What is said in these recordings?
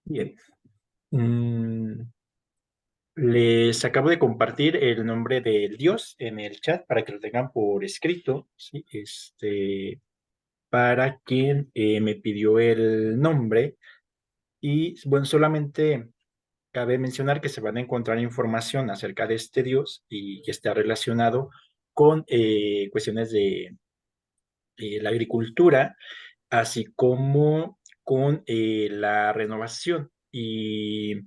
Bien. Les acabo de compartir el nombre del Dios en el chat para que lo tengan por escrito, ¿sí? Para quien me pidió el nombre. Y bueno, solamente cabe mencionar que se van a encontrar información acerca de este Dios y que está relacionado con cuestiones de la agricultura, así como con la renovación. Y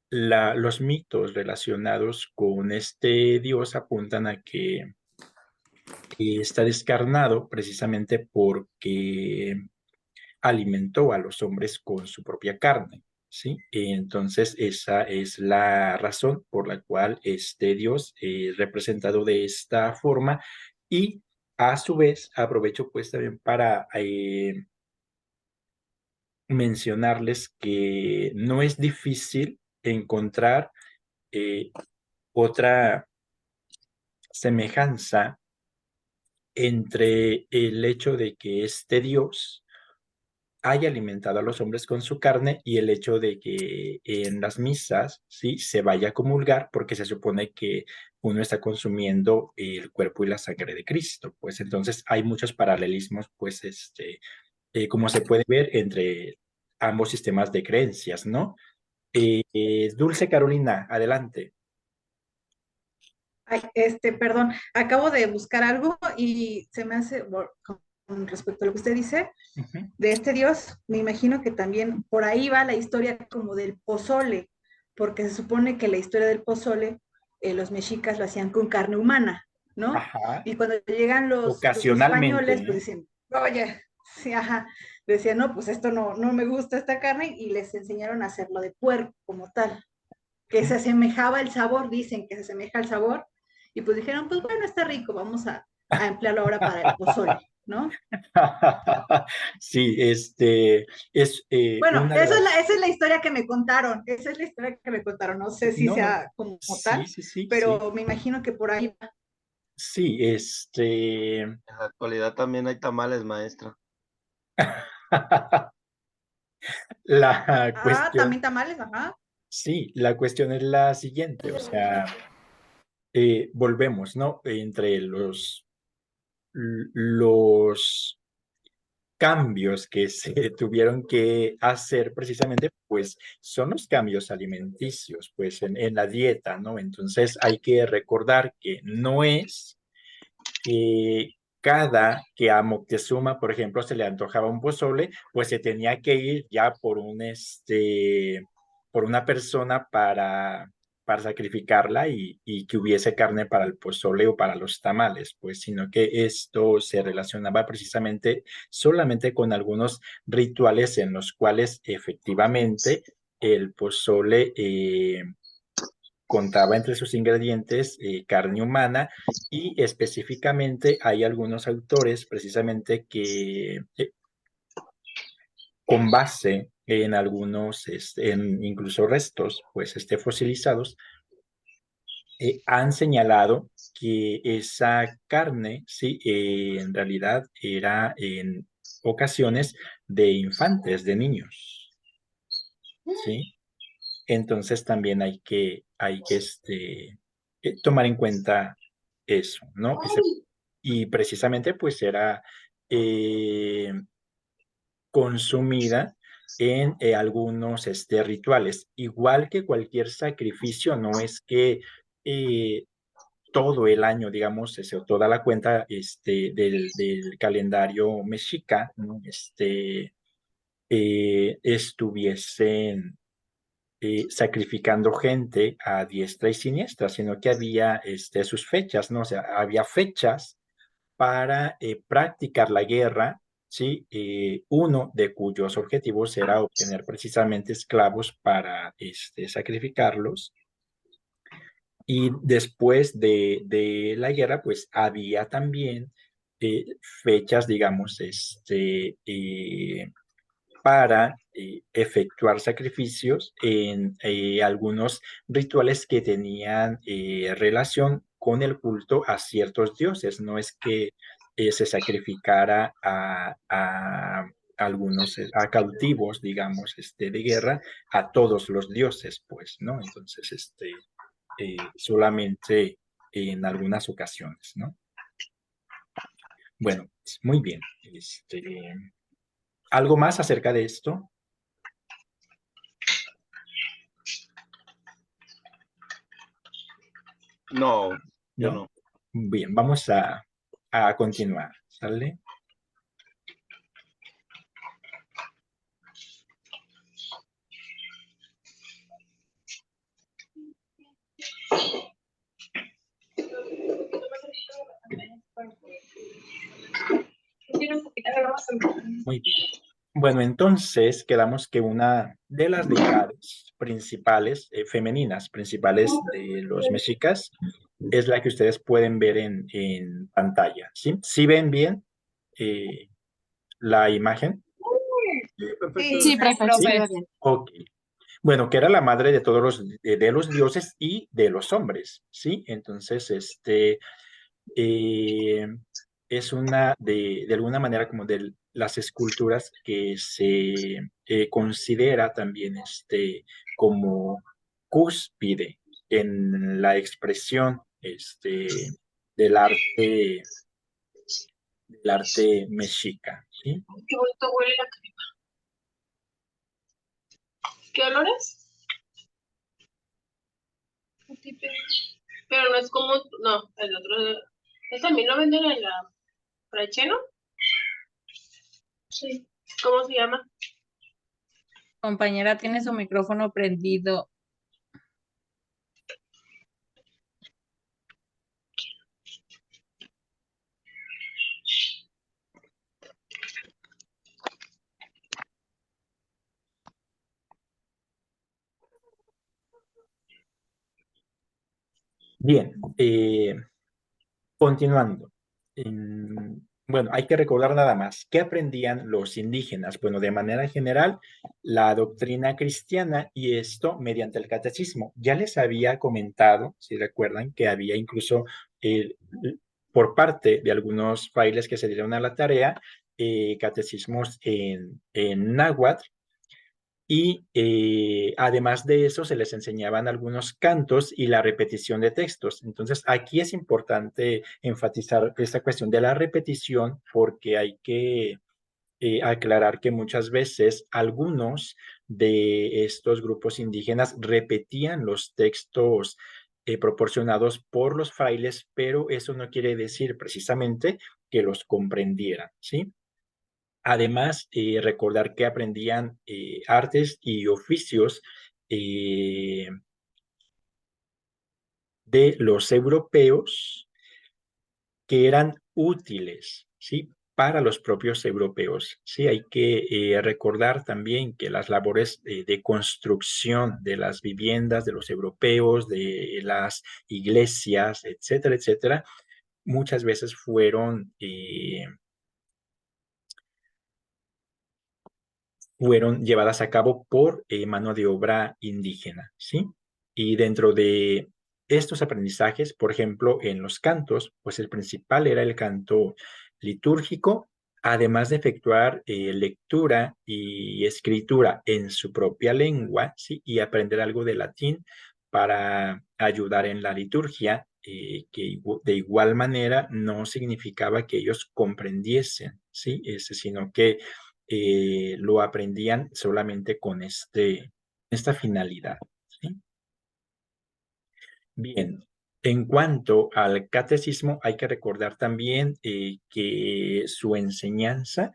los mitos relacionados con este Dios apuntan a que está descarnado precisamente porque alimentó a los hombres con su propia carne, ¿sí? Entonces, esa es la razón por la cual este Dios es representado de esta forma y a su vez aprovecho pues también para mencionarles que no es difícil encontrar eh, otra semejanza entre el hecho de que este Dios haya alimentado a los hombres con su carne y el hecho de que en las misas, ¿sí? Se vaya a comulgar porque se supone que uno está consumiendo el cuerpo y la sangre de Cristo. Pues entonces hay muchos paralelismos, pues, como se puede ver entre ambos sistemas de creencias, ¿no? Dulce Carolina, adelante. Ay, perdón, acabo de buscar algo y se me hace, con respecto a lo que usted dice, Ujú. de este Dios, me imagino que también por ahí va la historia como del pozole, porque se supone que la historia del pozole, los mexicas lo hacían con carne humana, ¿no? Ajá, Y cuando llegan los ocasionalmente, españoles, pues ¿eh? dicen, oye, sí, ajá, decían, no, pues esto no me gusta esta carne, y les enseñaron a hacerlo de puerco como tal, que se asemejaba el sabor, dicen que se asemeja al sabor, y pues dijeron, pues bueno, está rico, vamos a emplearlo ahora para el pozole, ¿no? Sí, es Bueno, una de esa las... es la historia que me contaron, esa es la historia que me contaron, no sé si No, no, sea como sí, tal, sí, sí, sí, pero me imagino que por ahí va. sí, En la actualidad también hay tamales, maestra. La Ah, cuestión, también tamales, ajá. sí, la cuestión es la siguiente, o sea, volvemos, ¿no? Entre los cambios que se tuvieron que hacer precisamente, pues son los cambios alimenticios, pues en la dieta, ¿no? Entonces hay que recordar que no es que cada que a Moctezuma, por ejemplo, se le antojaba un pozole, pues se tenía que ir ya por por una persona para sacrificarla y que hubiese carne para el pozole o para los tamales, pues, sino que esto se relacionaba precisamente solamente con algunos rituales en los cuales efectivamente el pozole contaba entre sus ingredientes carne humana y específicamente hay algunos autores precisamente que con base en algunos, en incluso restos, pues fosilizados, han señalado que esa carne, sí, en realidad era en ocasiones de infantes, de niños, ¿sí? Entonces también hay que tomar en cuenta eso, ¿no? Y precisamente pues era eh, consumida en algunos rituales, igual que cualquier sacrificio, no es que eh, todo el año, digamos, o toda la cuenta del calendario mexica, ¿no? Estuviesen sacrificando gente a diestra y siniestra, sino que había sus fechas, ¿no? O sea, había fechas para practicar la guerra, ¿sí? Uno de cuyos objetivos era obtener precisamente esclavos para sacrificarlos. Y después de la guerra, pues había también fechas, digamos, para efectuar sacrificios en algunos rituales que tenían relación con el culto a ciertos dioses. No es que se sacrificara a algunos, a cautivos, digamos, de guerra, a todos los dioses, pues, ¿no? Entonces, solamente en algunas ocasiones, ¿no? Bueno, muy bien. ¿Algo más acerca de esto? No, yo ¿No? no. Bien, vamos a continuar, ¿sale? Muy bien. Bueno, entonces quedamos que una de las deidades principales, femeninas principales de los mexicas, es la que ustedes pueden ver en pantalla, ¿sí? ¿Sí ven bien la imagen? Sí, perfecto. Sí, profe, ¿Sí? se ve bien. Ok. Bueno, que era la madre de todos de los dioses y de los hombres, ¿sí? Entonces, eh, es una de alguna manera como de las esculturas que se considera también como cúspide en la expresión del arte mexica, ¿sí? Qué bonito huele la crema. ¿Qué olores? Pero no es como, no, el otro, ¿ese también lo venden en la Fraicheno? Sí. ¿Cómo se llama? Compañera, tiene su micrófono prendido. Bien, continuando. Bueno, hay que recordar nada más. ¿Qué aprendían los indígenas? Bueno, de manera general, la doctrina cristiana y esto mediante el catecismo. Ya les había comentado, si recuerdan, que había incluso por parte de algunos frailes que se dieron a la tarea, catecismos en náhuatl y además de eso se les enseñaban algunos cantos y la repetición de textos. Entonces aquí es importante enfatizar esta cuestión de la repetición porque hay que aclarar que muchas veces algunos de estos grupos indígenas repetían los textos proporcionados por los frailes, pero eso no quiere decir precisamente que los comprendieran, ¿sí? Además, recordar que aprendían artes y oficios eh, de los europeos que eran útiles, ¿sí? Para los propios europeos, ¿sí? Hay que recordar también que las labores de construcción de las viviendas de los europeos, de las iglesias, etcétera, etcétera, muchas veces fueron llevadas a cabo por mano de obra indígena, ¿sí? Y dentro de estos aprendizajes, por ejemplo, en los cantos, pues el principal era el canto litúrgico, además de efectuar lectura y escritura en su propia lengua, ¿sí? Y aprender algo de latín para ayudar en la liturgia, que de igual manera no significaba que ellos comprendiesen, ¿sí? Sino que lo aprendían solamente con esta finalidad, ¿sí? Bien, en cuanto al catecismo, hay que recordar también que su enseñanza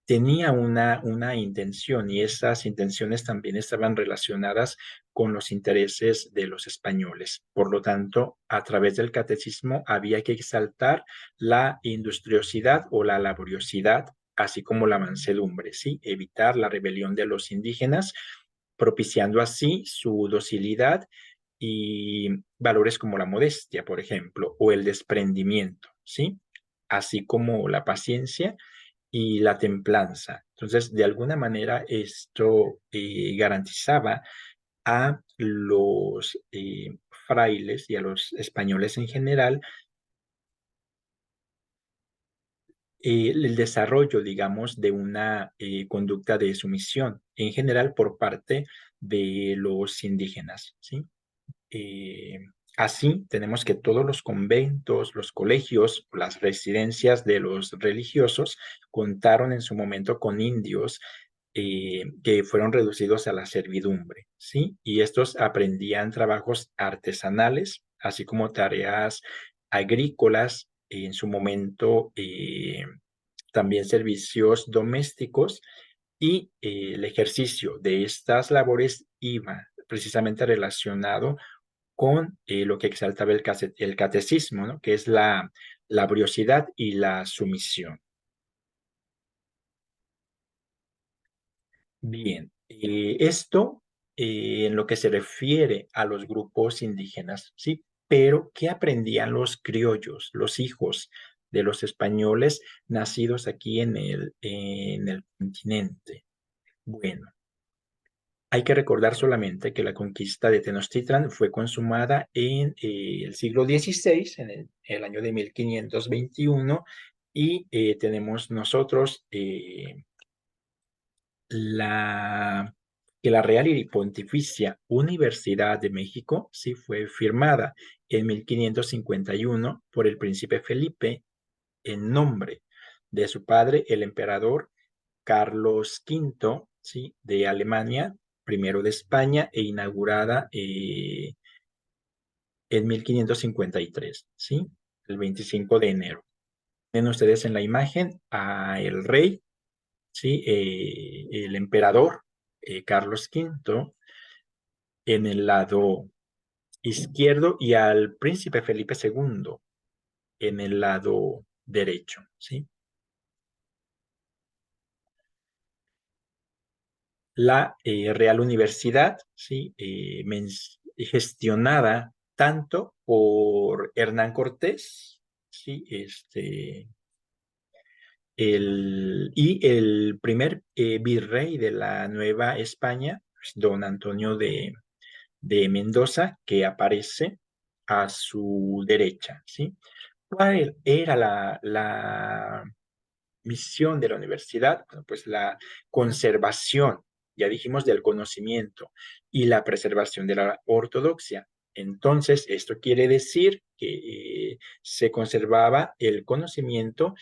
tenía una intención y esas intenciones también estaban relacionadas con los intereses de los españoles. Por lo tanto, a través del catecismo había que exaltar la industriosidad o la laboriosidad, así como la mansedumbre, ¿sí? Evitar la rebelión de los indígenas, propiciando así su docilidad y valores como la modestia, por ejemplo, o el desprendimiento, ¿sí? Así como la paciencia y la templanza. Entonces, de alguna manera, esto garantizaba a los frailes y a los españoles en general el desarrollo, digamos, de una conducta de sumisión, en general por parte de los indígenas, ¿sí? Eh, Así, tenemos que todos los conventos, los colegios, las residencias de los religiosos contaron en su momento con indios que fueron reducidos a la servidumbre, ¿sí? Y estos aprendían trabajos artesanales, así como tareas agrícolas, en su momento también servicios domésticos, y el ejercicio de estas labores iba precisamente relacionado con lo que exaltaba el catecismo, ¿no? Que es la laboriosidad y la sumisión. Bien, esto en lo que se refiere a los grupos indígenas, ¿sí? Pero, ¿qué aprendían los criollos, los hijos de los españoles nacidos aquí en el continente? Bueno, hay que recordar solamente que la conquista de Tenochtitlan fue consumada en el siglo XVI, en el año de 1521, y tenemos nosotros la, que la Real y Pontificia Universidad de México sí fue firmada en 1551 por el príncipe Felipe en nombre de su padre, el emperador Carlos V, ¿sí? De Alemania, primero de España, e inaugurada en 1553, ¿sí? El 25 de enero. Ven ustedes en la imagen a el rey, ¿sí? El emperador Carlos V en el lado izquierdo y al príncipe Felipe II en el lado derecho, ¿sí? La Real Universidad, ¿sí? Gestionada tanto por Hernán Cortés, ¿sí? Y el primer virrey de la Nueva España, pues, don Antonio de Mendoza, que aparece a su derecha, ¿sí? ¿Cuál era la misión de la universidad? Bueno, pues la conservación, ya dijimos, del conocimiento y la preservación de la ortodoxia. Entonces, esto quiere decir que se conservaba el conocimiento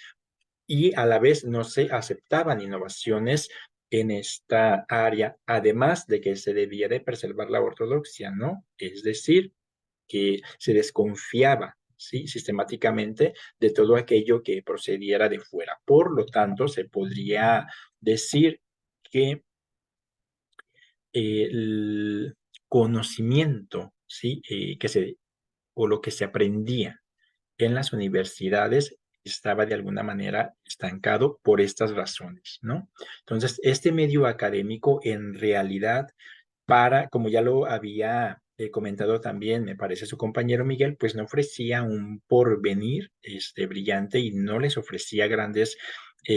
y a la vez no se aceptaban innovaciones en esta área, además de que se debía de preservar la ortodoxia, ¿no? Es decir, que se desconfiaba, ¿sí? Sistemáticamente de todo aquello que procediera de fuera. Por lo tanto, se podría decir que el conocimiento, ¿sí? O lo que se aprendía en las universidades estaba de alguna manera estancado por estas razones, ¿no? Entonces, este medio académico en realidad como ya lo había comentado también, me parece su compañero Miguel, pues no ofrecía un porvenir brillante y no les ofrecía grandes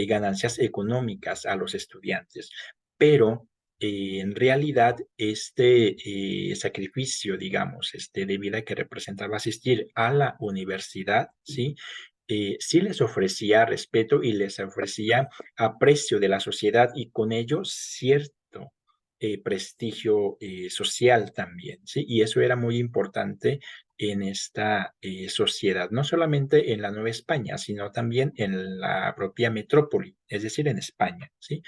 ganancias económicas a los estudiantes. Pero en realidad sacrificio, digamos, de vida que representaba asistir a la universidad, ¿sí? Sí les ofrecía respeto y les ofrecía aprecio de la sociedad y con ello cierto prestigio social también, ¿sí? Y eso era muy importante en esta sociedad, no solamente en la Nueva España, sino también en la propia metrópoli, es decir, en España, ¿sí?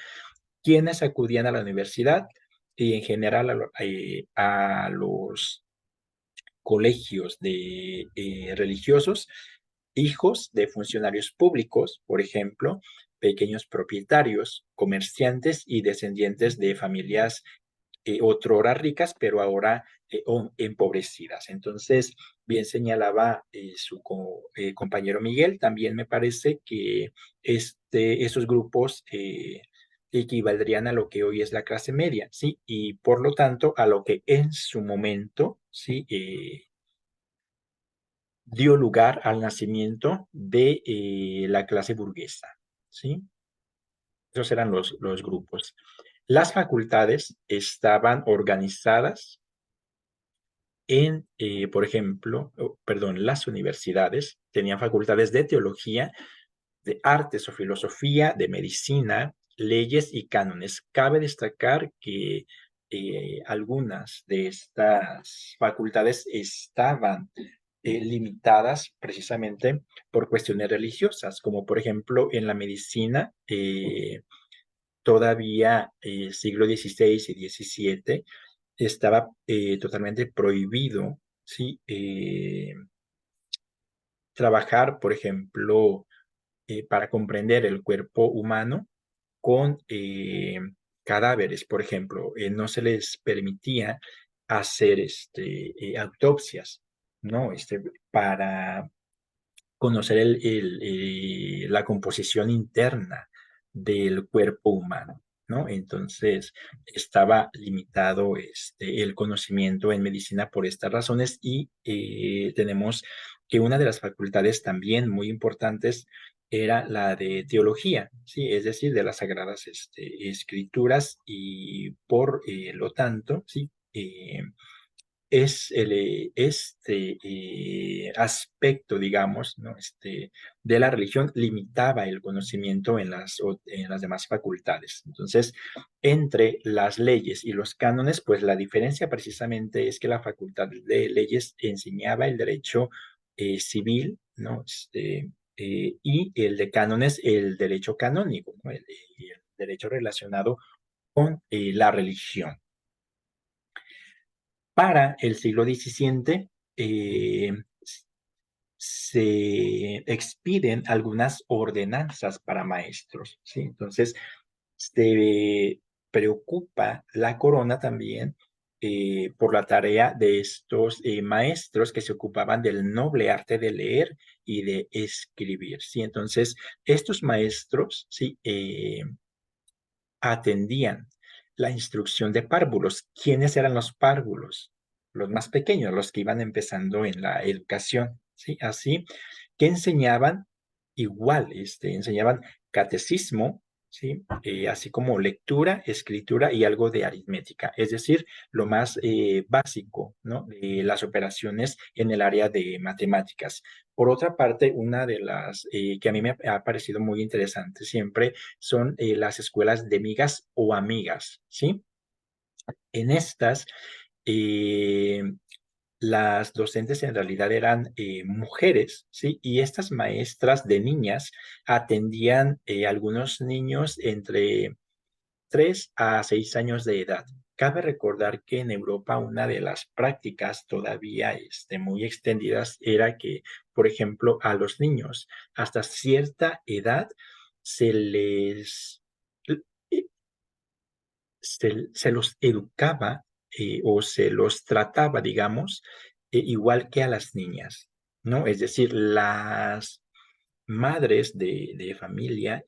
Quienes acudían a la universidad y en general a los colegios de religiosos, hijos de funcionarios públicos, por ejemplo, pequeños propietarios, comerciantes y descendientes de familias otrora ricas, pero ahora empobrecidas. Entonces, bien señalaba compañero Miguel, también me parece que esos grupos equivaldrían a lo que hoy es la clase media, ¿sí? Y por lo tanto, a lo que en su momento, ¿sí? Dio lugar al nacimiento de la clase burguesa, ¿sí? Esos eran los grupos. Las facultades estaban organizadas en, por ejemplo, perdón, las universidades tenían facultades de teología, de artes o filosofía, de medicina, leyes y cánones. Cabe destacar que algunas de estas facultades estaban limitadas precisamente por cuestiones religiosas, como por ejemplo en la medicina, todavía siglo XVI y XVII estaba totalmente prohibido, ¿sí? Trabajar, por ejemplo, para comprender el cuerpo humano con cadáveres, por ejemplo. No se les permitía hacer autopsias, ¿no? Para conocer la composición interna del cuerpo humano, ¿no? Entonces, estaba limitado el conocimiento en medicina por estas razones y tenemos que una de las facultades también muy importantes era la de teología, ¿sí? Es decir, de las sagradas escrituras y por lo tanto, ¿sí? Es aspecto, digamos, ¿no? De la religión limitaba el conocimiento en las demás facultades. Entonces, entre las leyes y los cánones, pues la diferencia precisamente es que la facultad de leyes enseñaba el derecho civil, ¿no? Y el de cánones, el derecho canónico, ¿no? El derecho relacionado con la religión. Para el siglo XVII se expiden algunas ordenanzas para maestros, ¿sí? Entonces, se preocupa la corona también por la tarea de estos maestros que se ocupaban del noble arte de leer y de escribir, ¿sí? Entonces, estos maestros, ¿sí? Atendían la instrucción de párvulos. ¿Quiénes eran los párvulos? Los más pequeños, los que iban empezando en la educación, ¿sí? Así que enseñaban igual, enseñaban catecismo, ¿sí? Así como lectura, escritura y algo de aritmética, es decir, lo más básico, ¿no? De las operaciones en el área de matemáticas. Por otra parte, una de las que a mí me ha parecido muy interesante siempre son las escuelas de migas o amigas, ¿sí? En estas, eh, las docentes en realidad eran mujeres, ¿sí? Y estas maestras de niñas atendían algunos niños entre 3 a 6 años de edad. Cabe recordar que en Europa una de las prácticas todavía muy extendidas era que, por ejemplo, a los niños hasta cierta edad se les eh, se los educaba o se los trataba, digamos, igual que a las niñas, ¿no? Es decir, las madres de familia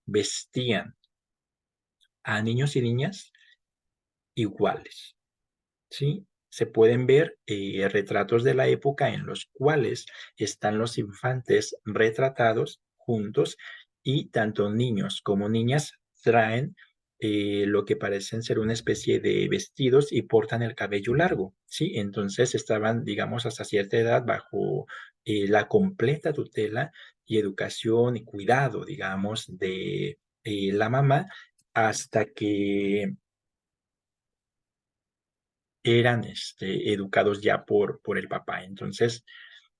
vestían a niños y niñas iguales, ¿sí? Se pueden ver retratos de la época en los cuales están los infantes retratados juntos y tanto niños como niñas traen lo que parecen ser una especie de vestidos y portan el cabello largo, ¿sí? Entonces estaban, digamos, hasta cierta edad bajo la completa tutela y educación y cuidado, digamos, de la mamá hasta que eran educados ya por el papá. Entonces,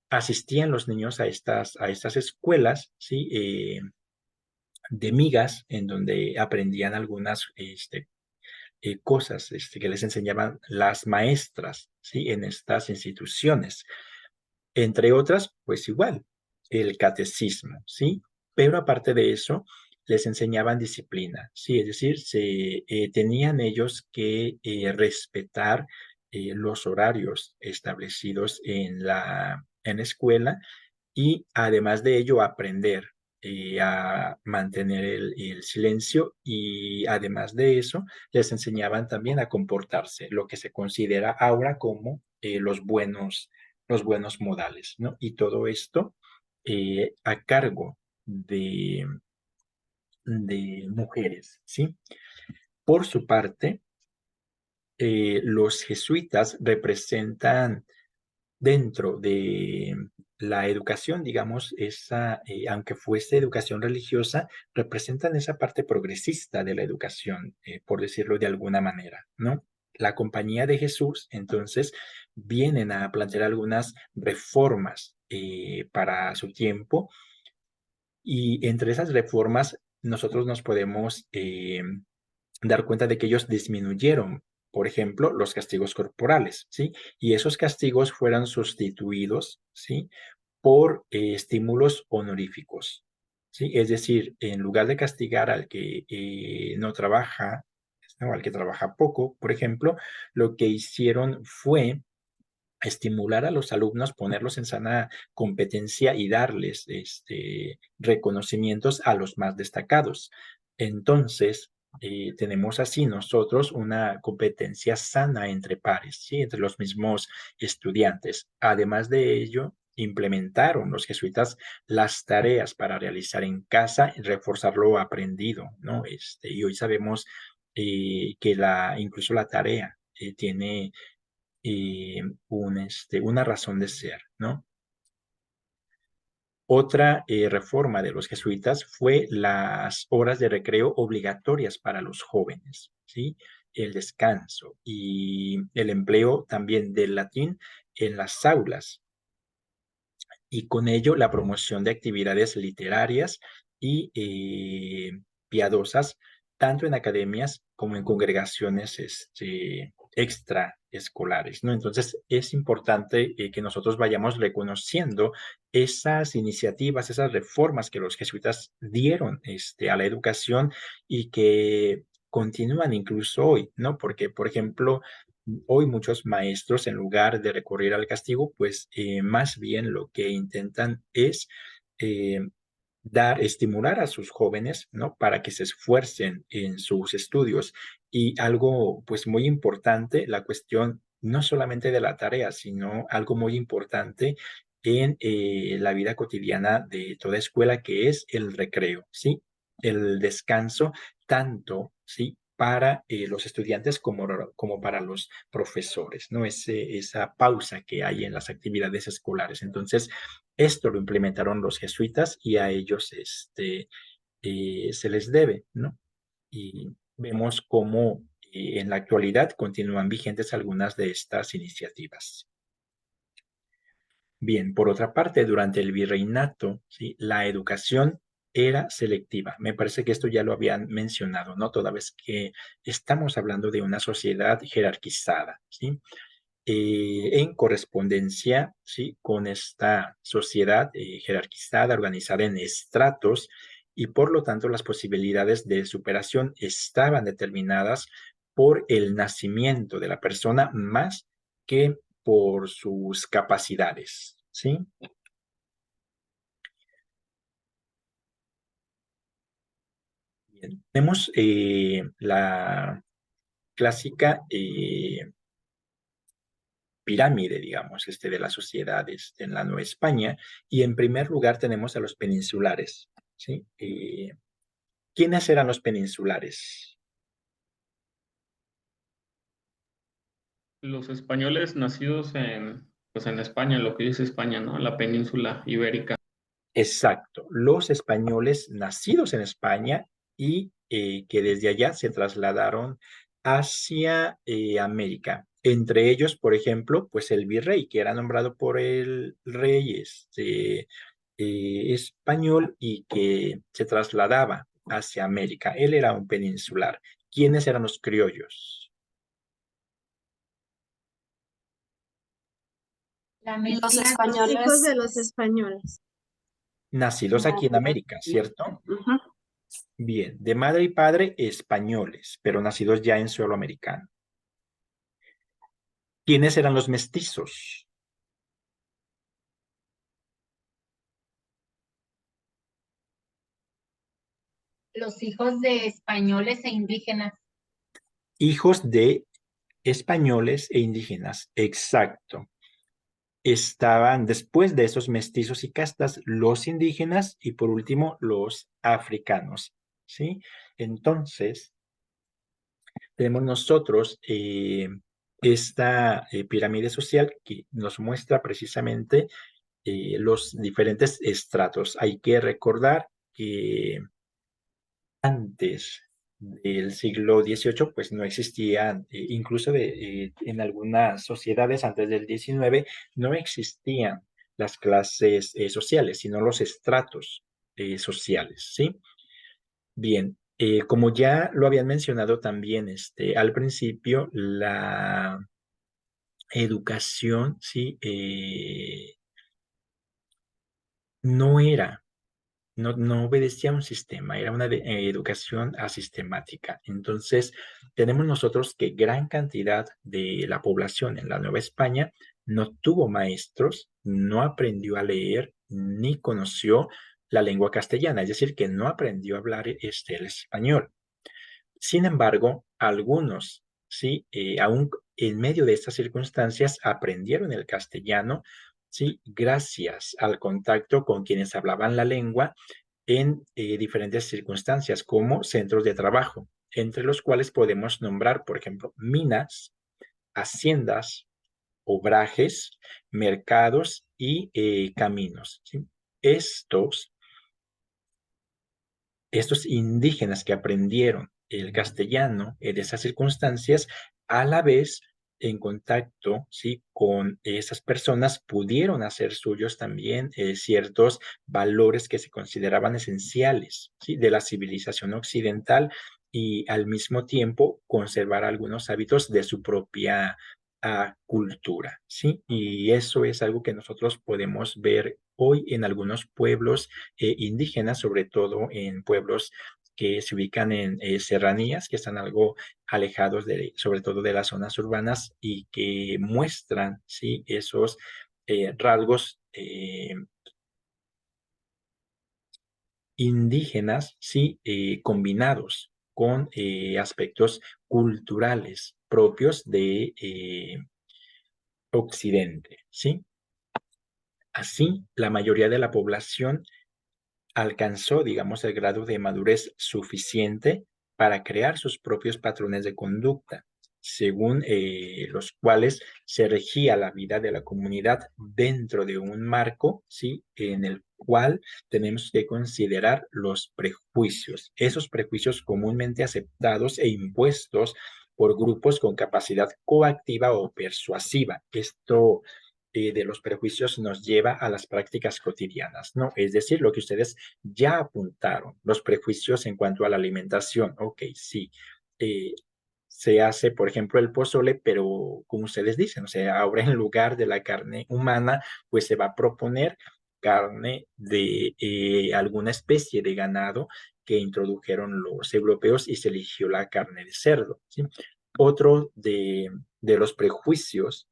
asistían los niños a estas escuelas, ¿sí? De migas, en donde aprendían algunas cosas que les enseñaban las maestras, ¿sí? En estas instituciones. Entre otras, pues igual, el catecismo, ¿sí? Pero aparte de eso, les enseñaban disciplina, ¿sí? Es decir, tenían ellos que respetar los horarios establecidos en la escuela y además de ello aprender a mantener el silencio y además de eso les enseñaban también a comportarse, lo que se considera ahora como los buenos modales, ¿no? Y todo esto a cargo de de mujeres, ¿sí? Por su parte, los jesuitas representan dentro de la educación, digamos, aunque fuese educación religiosa, representan esa parte progresista de la educación, por decirlo de alguna manera, ¿no? La Compañía de Jesús, entonces, vienen a plantear algunas reformas para su tiempo, y entre esas reformas nosotros nos podemos dar cuenta de que ellos disminuyeron, por ejemplo, los castigos corporales, ¿sí? Y esos castigos fueron sustituidos, ¿sí? Por estímulos honoríficos, ¿sí? Es decir, en lugar de castigar al que no trabaja, ¿no? Al que trabaja poco, por ejemplo, lo que hicieron fue estimular a los alumnos, ponerlos en sana competencia y darles reconocimientos a los más destacados. Entonces, tenemos así nosotros una competencia sana entre pares, ¿sí? Entre los mismos estudiantes. Además de ello, implementaron los jesuitas las tareas para realizar en casa y reforzar lo aprendido, ¿no? Y hoy sabemos que incluso la tarea tiene una razón de ser, ¿no? Otra reforma de los jesuitas fue las horas de recreo obligatorias para los jóvenes, ¿sí? El descanso y el empleo también del latín en las aulas, y con ello la promoción de actividades literarias y piadosas, tanto en academias como en congregaciones extraescolares, ¿no? Entonces es importante que nosotros vayamos reconociendo esas iniciativas, esas reformas que los jesuitas dieron a la educación y que continúan incluso hoy, ¿no? Porque, por ejemplo, hoy muchos maestros, en lugar de recurrir al castigo, pues más bien lo que intentan es eh, estimular a sus jóvenes, ¿no? Para que se esfuercen en sus estudios. Y algo, pues muy importante, la cuestión no solamente de la tarea, sino algo muy importante en la vida cotidiana de toda escuela, que es el recreo, ¿sí? El descanso, tanto, ¿sí? Para los estudiantes como para los profesores, ¿no? Esa pausa que hay en las actividades escolares. Entonces, esto lo implementaron los jesuitas y a ellos se les debe, ¿no? Y vemos cómo en la actualidad continúan vigentes algunas de estas iniciativas. Bien, por otra parte, durante el virreinato, ¿sí? La educación era selectiva. Me parece que esto ya lo habían mencionado, ¿no? Toda vez que estamos hablando de una sociedad jerarquizada, ¿sí? En correspondencia, ¿sí? Con esta sociedad jerarquizada, organizada en estratos, y por lo tanto las posibilidades de superación estaban determinadas por el nacimiento de la persona más que por sus capacidades, ¿sí? Bien. Tenemos la clásica pirámide, digamos, de las sociedades en la Nueva España, y en primer lugar tenemos a los peninsulares, ¿sí? ¿Quiénes eran los peninsulares? Los españoles nacidos pues en España, lo que dice España, ¿no? La península ibérica. Exacto, los españoles nacidos en España y que desde allá se trasladaron hacia América. Entre ellos, por ejemplo, pues el virrey, que era nombrado por el rey español y que se trasladaba hacia América. Él era un peninsular. ¿Quiénes eran los criollos? La Los mezcla Los españoles. hijos de los españoles. Nacidos aquí en América, ¿cierto? Ujú. Bien, de madre y padre españoles, pero nacidos ya en suelo americano. ¿Quiénes eran los mestizos? los hijos de españoles e indígenas. Hijos de españoles e indígenas, exacto. Estaban después de esos mestizos y castas los indígenas y por último los africanos. ¿sí? Entonces, tenemos nosotros esta pirámide social que nos muestra precisamente los diferentes estratos. Hay que recordar que antes del siglo XVIII, pues no existían, incluso en algunas sociedades antes del XIX, no existían las clases sociales, sino los estratos sociales, ¿sí? Bien, como ya lo habían mencionado también al principio, la educación, ¿sí? No era no obedecía a un sistema, era una educación asistemática. Entonces, tenemos nosotros que gran cantidad de la población en la Nueva España no tuvo maestros, no aprendió a leer, ni conoció la lengua castellana, es decir, que no aprendió a hablar el español. Sin embargo, algunos, sí, aún en medio de estas circunstancias, aprendieron el castellano, sí, gracias al contacto con quienes hablaban la lengua en diferentes circunstancias, como centros de trabajo, entre los cuales podemos nombrar, por ejemplo, minas, haciendas, obrajes, mercados y caminos, ¿sí? Estos estos indígenas que aprendieron el castellano en esas circunstancias, a la vez en contacto, ¿sí? Con esas personas pudieron hacer suyos también ciertos valores que se consideraban esenciales, ¿sí? De la civilización occidental y al mismo tiempo conservar algunos hábitos de su propia cultura, ¿sí? Y eso es algo que nosotros podemos ver hoy en algunos pueblos indígenas, sobre todo en pueblos que se ubican en serranías, que están algo alejados sobre todo de las zonas urbanas y que muestran, ¿sí? Esos rasgos indígenas, ¿sí? Combinados con aspectos culturales propios de Occidente, ¿sí? Así, la mayoría de la población alcanzó, digamos, el grado de madurez suficiente para crear sus propios patrones de conducta, según los cuales se regía la vida de la comunidad dentro de un marco, ¿sí? En el cual tenemos que considerar los prejuicios, esos prejuicios comúnmente aceptados e impuestos por grupos con capacidad coactiva o persuasiva. Esto de los prejuicios nos lleva a las prácticas cotidianas, ¿no? Es decir, lo que ustedes ya apuntaron, los prejuicios en cuanto a la alimentación. Ok, sí. eh, Se hace, por ejemplo, el pozole, pero como ustedes dicen, o sea, ahora en lugar de la carne humana, pues se va a proponer carne de alguna especie de ganado que introdujeron los europeos y se eligió la carne de cerdo, ¿sí? Otro de los prejuicios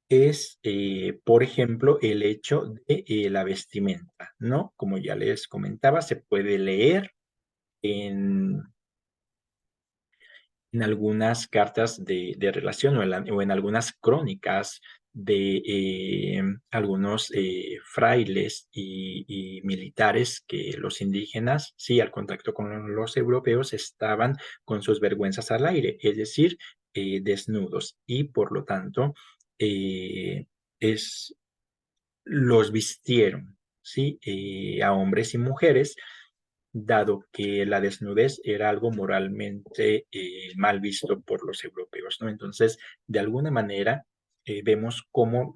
es, por ejemplo, el hecho de la vestimenta, ¿no? Como ya les comentaba, se puede leer en, en algunas cartas de relación o en algunas crónicas de algunos frailes y militares que los indígenas, sí, al contacto con los europeos, estaban con sus vergüenzas al aire, es decir, desnudos, y por lo tanto, eh, es los vistieron, ¿sí? A hombres y mujeres, dado que la desnudez era algo moralmente mal visto por los europeos, ¿no? Entonces, de alguna manera, vemos cómo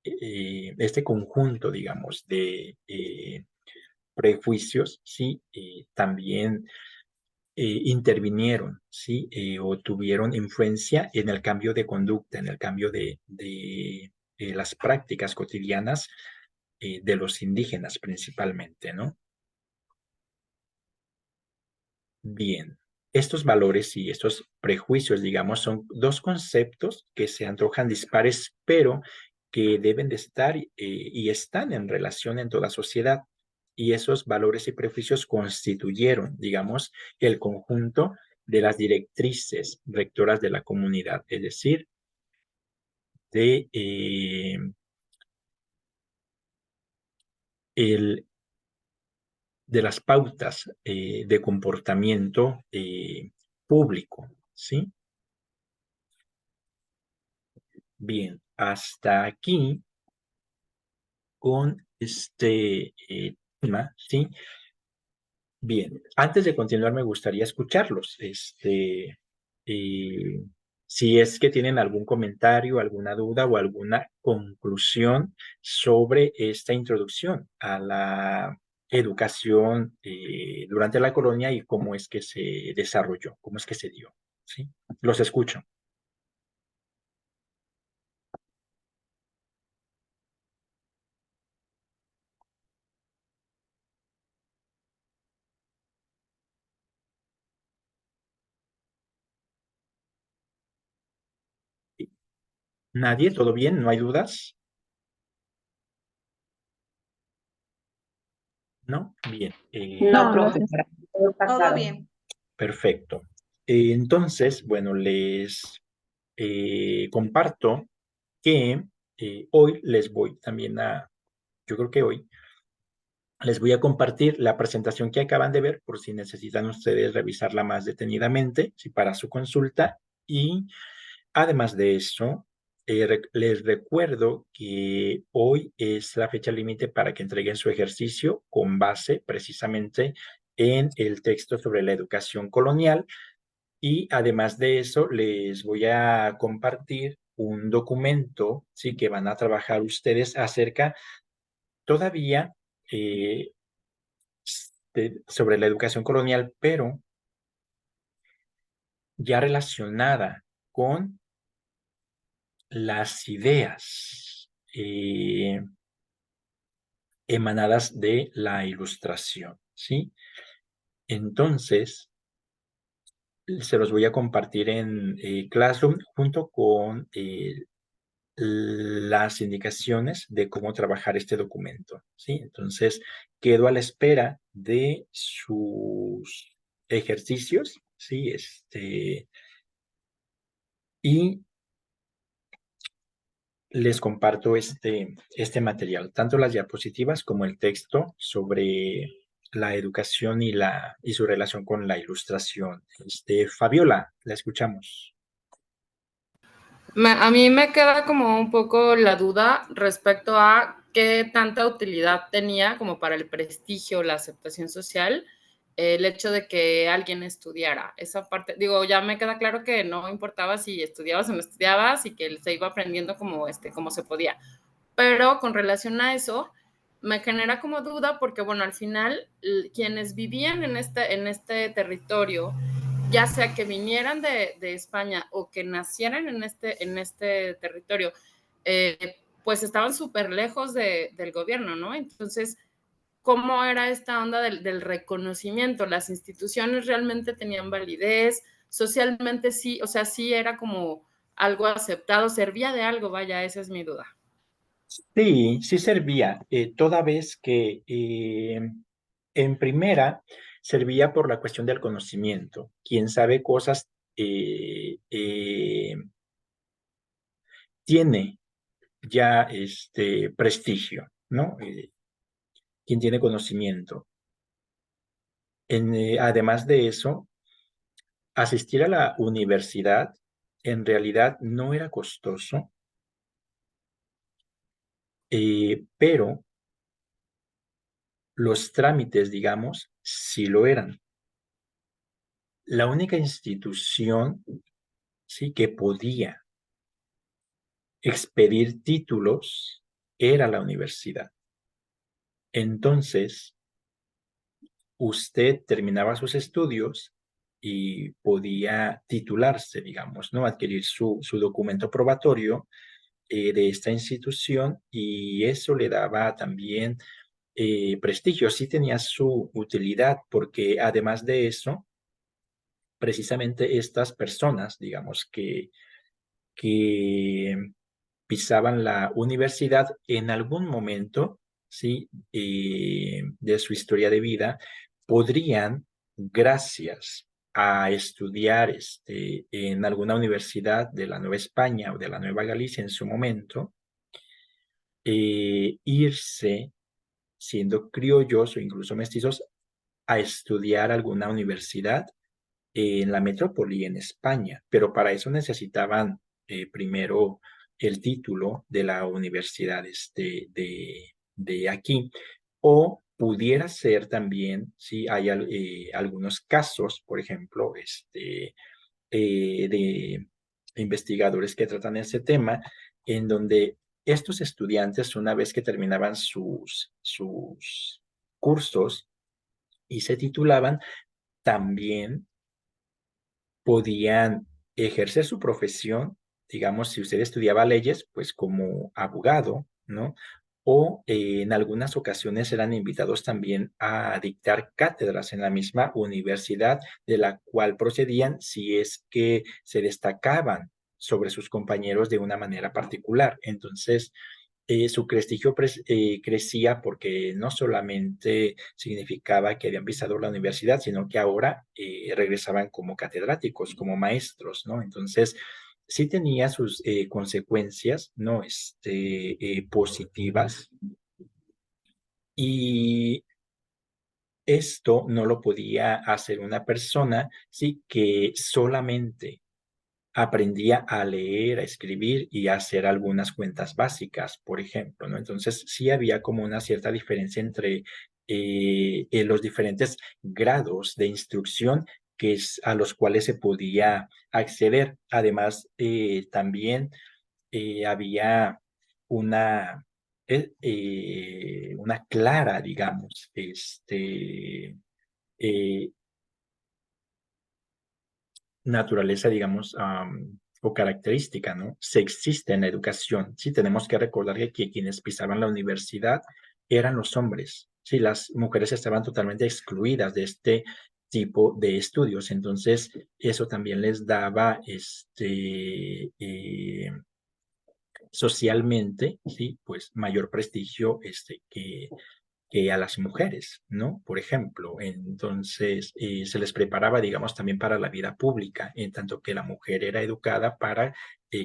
este conjunto, digamos, de prejuicios, ¿sí? También intervinieron, ¿sí? O tuvieron influencia en el cambio de conducta, en el cambio de las prácticas cotidianas de los indígenas principalmente, ¿no? Bien, estos valores y estos prejuicios, digamos, son dos conceptos que se antojan dispares, pero que deben de estar y están en relación en toda sociedad. Y esos valores y prejuicios constituyeron, digamos, el conjunto de las directrices rectoras de la comunidad, es decir, de de las pautas de comportamiento público, ¿sí? Bien, hasta aquí con este tema, ¿sí? Bien, antes de continuar me gustaría escucharlos. Eh, si es que tienen algún comentario, alguna duda o alguna conclusión sobre esta introducción a la educación durante la colonia y cómo es que se desarrolló, cómo es que se dio, ¿sí? Los escucho. ¿Nadie? ¿Todo bien? ¿No hay dudas? ¿No? Bien. No, No, profesora, todo todo pasado. bien. Perfecto. Entonces, bueno, les comparto que hoy les voy también yo creo que hoy les voy a compartir la presentación que acaban de ver por si necesitan ustedes revisarla más detenidamente, si para su consulta. Y además de eso, les recuerdo que hoy es la fecha límite para que entreguen su ejercicio con base precisamente en el texto sobre la educación colonial. Y además de eso, les voy a compartir un documento, sí, que van a trabajar ustedes acerca todavía eh, sobre la educación colonial, pero ya relacionada con las ideas emanadas de la Ilustración, ¿sí? Entonces, se los voy a compartir en Classroom junto con las indicaciones de cómo trabajar este documento, ¿sí? Entonces, quedo a la espera de sus ejercicios, ¿sí? Y les comparto este material, tanto las diapositivas como el texto sobre la educación y su relación con la ilustración. Fabiola, la escuchamos. A mí me queda como un poco la duda respecto a qué tanta utilidad tenía como para el prestigio, la aceptación social, el hecho de que alguien estudiara. Esa parte, digo, ya me queda claro que no importaba si estudiabas o no estudiabas y que se iba aprendiendo como se podía. Pero con relación a eso, me genera como duda porque, bueno, al final, quienes vivían en este territorio, ya sea que vinieran de España o que nacieran en este territorio, pues estaban súper lejos del gobierno, ¿no? Entonces, ¿cómo era esta onda del reconocimiento? ¿Las instituciones realmente tenían validez? Socialmente sí, o sea, sí era como algo aceptado, servía de algo, vaya, esa es mi duda. Sí, sí servía, toda vez que en primera servía por la cuestión del conocimiento. Quien sabe cosas tiene ya prestigio, ¿no? Quien tiene conocimiento. Además de eso, asistir a la universidad en realidad no era costoso, pero los trámites, digamos, sí lo eran. La única institución, sí, que podía expedir títulos era la universidad. Entonces, usted terminaba sus estudios y podía titularse, digamos, ¿no? Adquirir su documento probatorio de esta institución y eso le daba también prestigio, sí tenía su utilidad porque además de eso, precisamente estas personas, digamos, que pisaban la universidad en algún momento, ¿sí? De su historia de vida, podrían, gracias a estudiar en alguna universidad de la Nueva España o de la Nueva Galicia en su momento, irse siendo criollos o incluso mestizos, a estudiar alguna universidad en la metrópoli, en España, pero para eso necesitaban primero el título de la universidad de aquí, o pudiera ser también, si hay algunos casos, por ejemplo, de investigadores que tratan ese tema, en donde estos estudiantes, una vez que terminaban sus cursos y se titulaban, también podían ejercer su profesión, digamos, si usted estudiaba leyes, pues como abogado, ¿no? O en algunas ocasiones eran invitados también a dictar cátedras en la misma universidad de la cual procedían si es que se destacaban sobre sus compañeros de una manera particular. Entonces, su prestigio crecía porque no solamente significaba que habían pisado la universidad, sino que ahora regresaban como catedráticos, como maestros, ¿no? Entonces, sí tenía sus consecuencias, ¿no? Positivas. Y esto no lo podía hacer una persona, sí, que solamente aprendía a leer, a escribir y a hacer algunas cuentas básicas, por ejemplo, ¿no? Entonces, sí había como una cierta diferencia entre los diferentes grados de instrucción a los cuales se podía acceder. Además, también había una, una clara, digamos, eh, naturaleza, digamos, o característica, ¿no? Sexista en la educación. Sí, tenemos que recordar que quienes pisaban la universidad eran los hombres. Sí, las mujeres estaban totalmente excluidas de este tipo de estudios. Entonces, eso también les daba socialmente, sí, pues mayor prestigio que a las mujeres, ¿no? Por ejemplo, entonces se les preparaba, digamos, también para la vida pública, en tanto que la mujer era educada para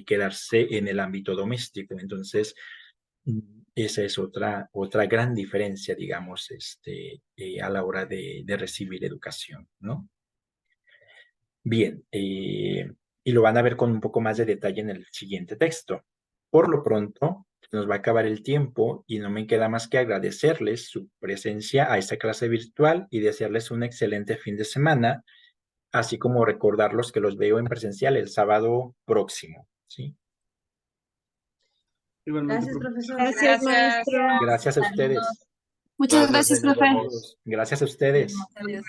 quedarse en el ámbito doméstico. Entonces, esa es otra gran diferencia, digamos, a la hora de recibir educación, ¿no? Bien, y lo van a ver con un poco más de detalle en el siguiente texto. Por lo pronto, nos va a acabar el tiempo y no me queda más que agradecerles su presencia a esta clase virtual y desearles un excelente fin de semana, así como recordarlos que los veo en presencial el sábado próximo, ¿sí? Igualmente, Gracias, profesor. profesor. Gracias, maestro. Gracias a Saludos. ustedes. Muchas Gracias, gracias, ahí nos profe. vemos. Gracias a ustedes. Adiós.